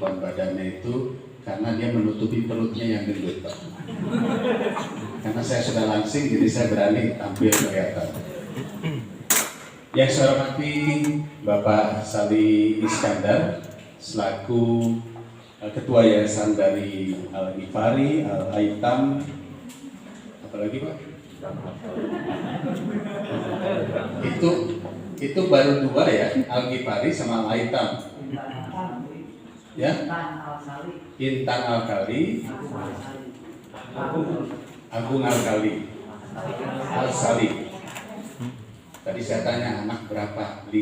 bentukan badannya itu karena dia menutupi perutnya yang gendut, Pak. Karena saya sudah langsing, jadi saya berani tampil kelihatan. Yang saya hormati Bapak Sali Iskandar selaku Ketua Yayasan dari Al-Ghifari, Al-Aitam, apalagi Pak? Itu baru dua ya, Al-Ghifari sama Al-Aitam. Ya, Intan Al-Kali, Agung Al-Kali, Al-Sali. Tadi saya tanya anak berapa? 5.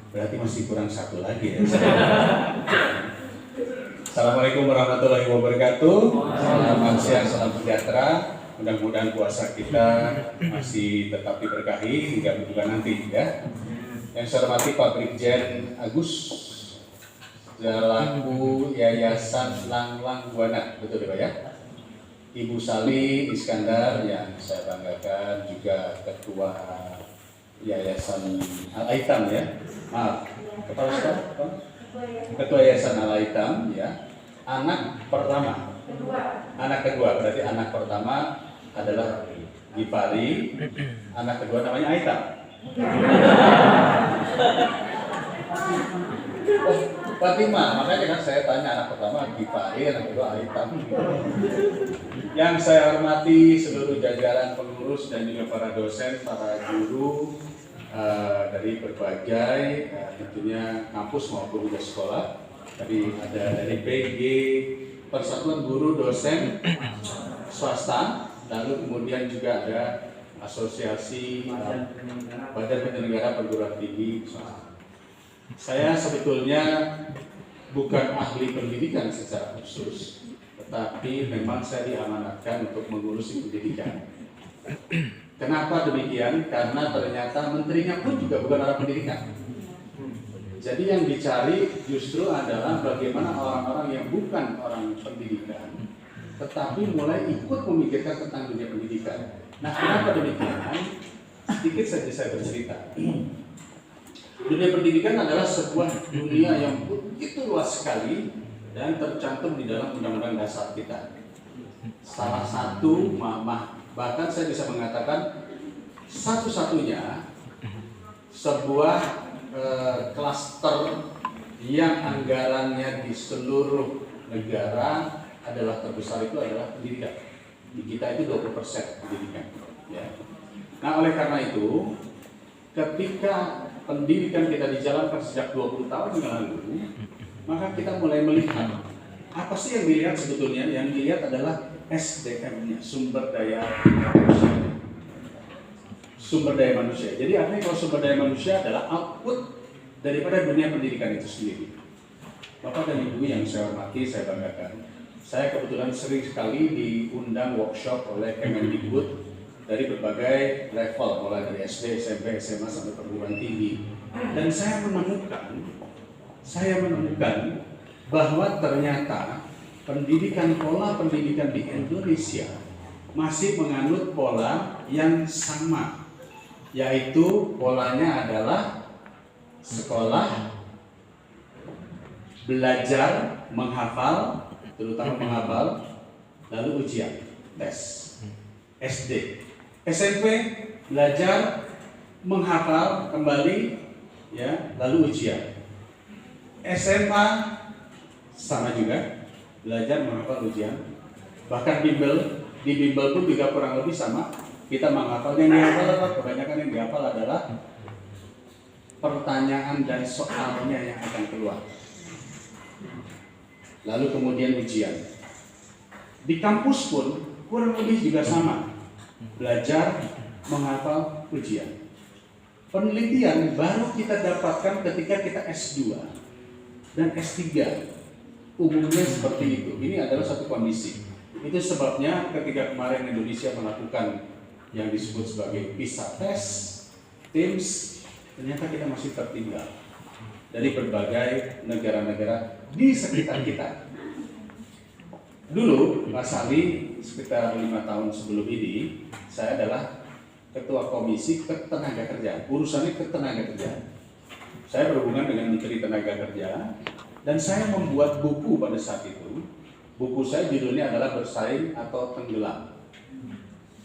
Berarti masih kurang 1 lagi ya. Assalamualaikum warahmatullahi wabarakatuh. Selamat siang, salam sejahtera. Mudah-mudahan puasa kita masih tetap diberkahi hingga berbuka nanti ya. Yang saya hormati Pak Brigjen Agus selaku Yayasan Langlang Buana, betul ya Pak ya? Ibu Sali Iskandar yang saya banggakan juga Ketua Yayasan Al-Aitam ya. Maaf, Kepala Staf, Ketua Yayasan Al-Aitam ya. Anak kedua berarti anak pertama adalah Ghifari, anak kedua namanya Aitam. Fatimah, makanya kan saya tanya anak pertama Ghifari, anak kedua Aitam. Yang saya hormati seluruh jajaran pengurus dan juga para dosen, para guru dari berbagai tentunya kampus maupun juga sekolah. Tadi ada dari PG Persatuan Guru Dosen Swasta, lalu kemudian juga ada Asosiasi Badan Penyelenggara Perguruan Tinggi Swasta. Saya sebetulnya bukan ahli pendidikan secara khusus, tetapi memang saya diamanatkan untuk mengurusi pendidikan. Kenapa demikian? Karena ternyata menterinya pun juga bukan orang pendidikan. Jadi yang dicari justru adalah bagaimana orang-orang yang bukan orang pendidikan, tetapi mulai ikut memikirkan tentang dunia pendidikan. Nah, kenapa demikian? Sedikit saja saya bercerita. Dunia pendidikan adalah sebuah dunia yang begitu luas sekali dan tercantum di dalam Undang-Undang Dasar kita. Salah satu bahkan saya bisa mengatakan satu-satunya sebuah klaster yang anggarannya di seluruh negara adalah terbesar itu adalah pendidikan. Di kita itu 20% pendidikan. Ya. Nah, oleh karena itu, ketika pendidikan kita dijalankan sejak 20 tahun yang lalu, maka kita mulai melihat apa sih yang dilihat sebetulnya? Yang dilihat adalah SDM-nya, sumber daya manusia. Sumber daya manusia. Jadi artinya kalau sumber daya manusia adalah output daripada dunia pendidikan itu sendiri. Bapak dan Ibu yang saya hormati, saya banggakan. Saya kebetulan sering sekali diundang workshop oleh Kemendikbud dari berbagai level, mulai dari SD, SMP, SMA sampai perguruan tinggi. Dan saya menemukan bahwa ternyata pola pendidikan di Indonesia masih menganut pola yang sama. Yaitu polanya adalah sekolah, belajar, menghafal, terutama menghafal, lalu ujian, tes. SD, SMP, belajar, menghafal kembali, ya, lalu ujian. SMA sama juga, belajar, menghafal, ujian. Bahkan di bimbel pun juga kurang lebih sama. Kita menghafal, yang dihafal, kebanyakan yang dihafal adalah pertanyaan dan soalnya yang akan keluar. Lalu kemudian ujian. Di kampus pun kurang lebih juga sama. Belajar, menghafal, ujian. Penelitian baru kita dapatkan ketika kita S2 dan S3. Umumnya seperti itu. Ini adalah satu kondisi. Itu sebabnya ketika kemarin Indonesia melakukan yang disebut sebagai PISA test, TIMSS, ternyata kita masih tertinggal dari berbagai negara-negara di sekitar kita. Dulu, Pak Sali, sekitar 5 tahun sebelum ini, saya adalah Ketua Komisi Ketenagakerjaan, urusannya ketenagakerjaan. Saya berhubungan dengan Menteri Tenaga Kerja, Dan saya membuat buku pada saat itu. Buku saya judulnya adalah Bersaing atau Tenggelam.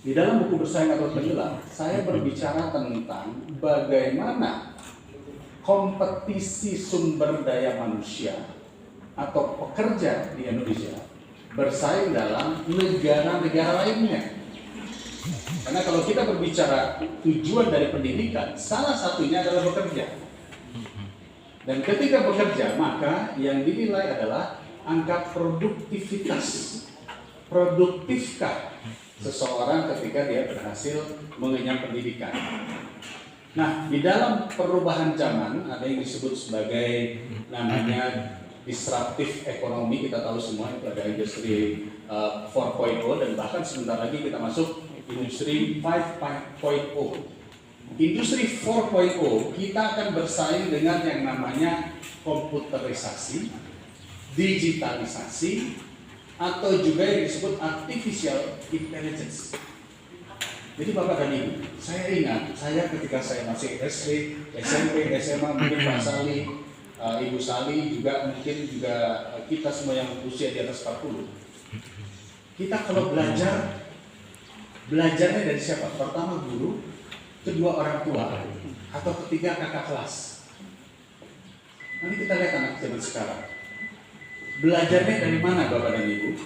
Di dalam buku Bersaing atau Tenggelam, saya berbicara tentang bagaimana kompetisi sumber daya manusia atau pekerja di Indonesia bersaing dalam negara-negara lainnya. Karena kalau kita berbicara tujuan dari pendidikan, salah satunya adalah bekerja. Dan ketika bekerja, maka yang dinilai adalah angka produktivitas. Produktifkah seseorang ketika dia berhasil mengenyam pendidikan? Nah, di dalam perubahan zaman ada yang disebut sebagai namanya disruptif ekonomi. Kita tahu semua itu ada industri 4.0 dan bahkan sebentar lagi kita masuk industri 5.0. Industri 4.0 kita akan bersaing dengan yang namanya komputerisasi, digitalisasi, atau juga yang disebut artificial intelligence. Jadi Bapak dan Ibu, saya ingat saya ketika saya masih SD, SMP, SMA, mungkin Pak Sali, Ibu Sali juga mungkin juga kita semua yang usia di atas 40. Kita kalau belajarnya dari siapa? Pertama guru, kedua orang tua, atau ketiga kakak kelas. Nanti kita lihat anak zaman sekarang. Belajarnya dari mana Bapak dan Ibu?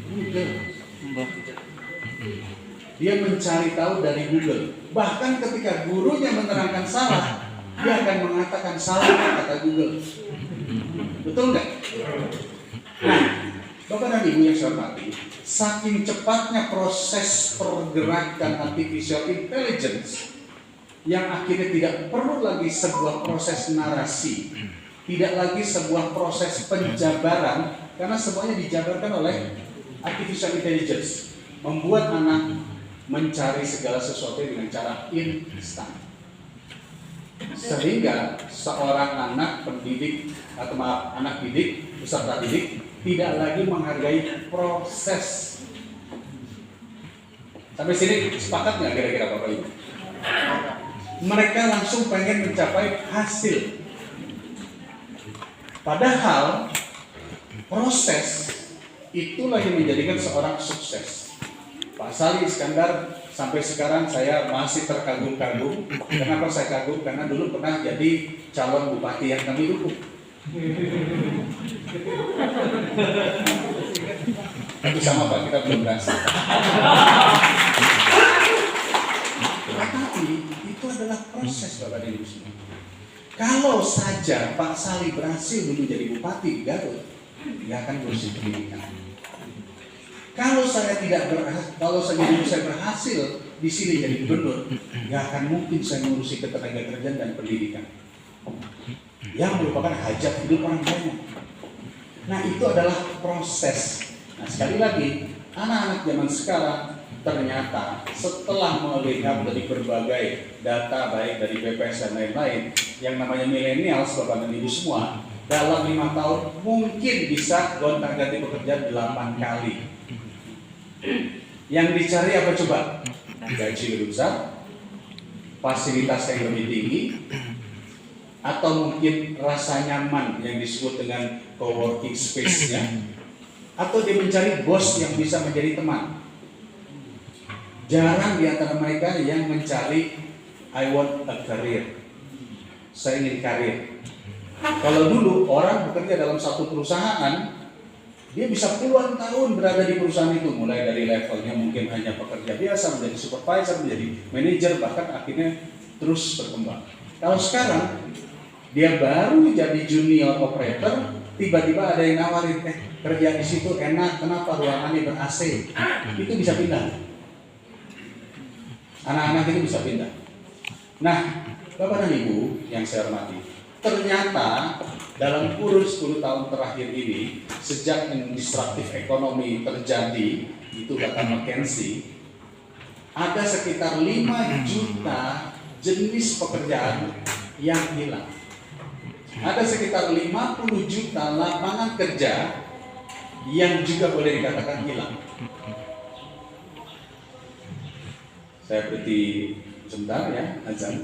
Google. Dia mencari tahu dari Google. Bahkan ketika gurunya menerangkan salah, dia akan mengatakan salah kata Google. Betul nggak? Nah, Bapak dan Ibu yang saya hormati, saking cepatnya proses pergerakan artificial intelligence yang akhirnya tidak perlu lagi sebuah proses narasi, tidak lagi sebuah proses penjabaran, karena semuanya dijabarkan oleh artificial intelligence, membuat anak mencari segala sesuatu dengan cara instan. Sehingga seorang anak pendidik atau anak didik, peserta didik tidak lagi menghargai proses. Sampai sini sepakat nggak kira-kira Bapak Ibu? Mereka langsung pengen mencapai hasil. Padahal proses itulah yang menjadikan seorang sukses. Pak Sali Iskandar sampai sekarang saya masih terkagum-kagum. Kenapa saya kagum? Karena dulu pernah jadi calon bupati yang kami dukung. Tapi sama Pak, kita belum berhasil. Tetapi itu adalah proses Bapak dan Ibu semua. Kalau saja Pak Sali berhasil dulu jadi bupati di Garut, dia akan ngurusin pendidikan. Kalau saya berhasil di sini jadi gubernur, nggak akan mungkin saya ngurusi ketenagakerjaan dan pendidikan, yang merupakan hajat hidup orang banyak. Nah, itu adalah proses. Nah, sekali lagi, anak-anak zaman sekarang ternyata setelah melihat dari berbagai data baik dari BPS dan lain-lain, yang namanya milenials Bapak dan Ibu semua, dalam 5 tahun mungkin bisa gonta-ganti pekerjaan 8 kali. Yang dicari apa coba? Gaji lebih besar, fasilitas yang lebih tinggi, atau mungkin rasa nyaman yang disebut dengan co-working space-nya, atau dia mencari bos yang bisa menjadi teman. Jarang di antara mereka yang mencari I want a career. Saya ingin karir. Kalau dulu orang bekerja dalam satu perusahaan, dia bisa puluhan tahun berada di perusahaan itu, mulai dari levelnya mungkin hanya pekerja biasa, menjadi supervisor, menjadi manajer, bahkan akhirnya terus berkembang. Kalau sekarang dia baru jadi junior operator, tiba-tiba ada yang nawarin, kerja di situ enak, kenapa ruangannya ber-AC? Itu bisa pindah. Anak-anak itu bisa pindah. Nah, Bapak dan Ibu yang saya hormati, ternyata dalam kurun 10 tahun terakhir ini, sejak disruptif ekonomi terjadi, itu kata McKinsey, ada sekitar 5 juta jenis pekerjaan yang hilang. Ada sekitar 50 juta lapangan kerja yang juga boleh dikatakan hilang. Saya berhenti sebentar ya, azan.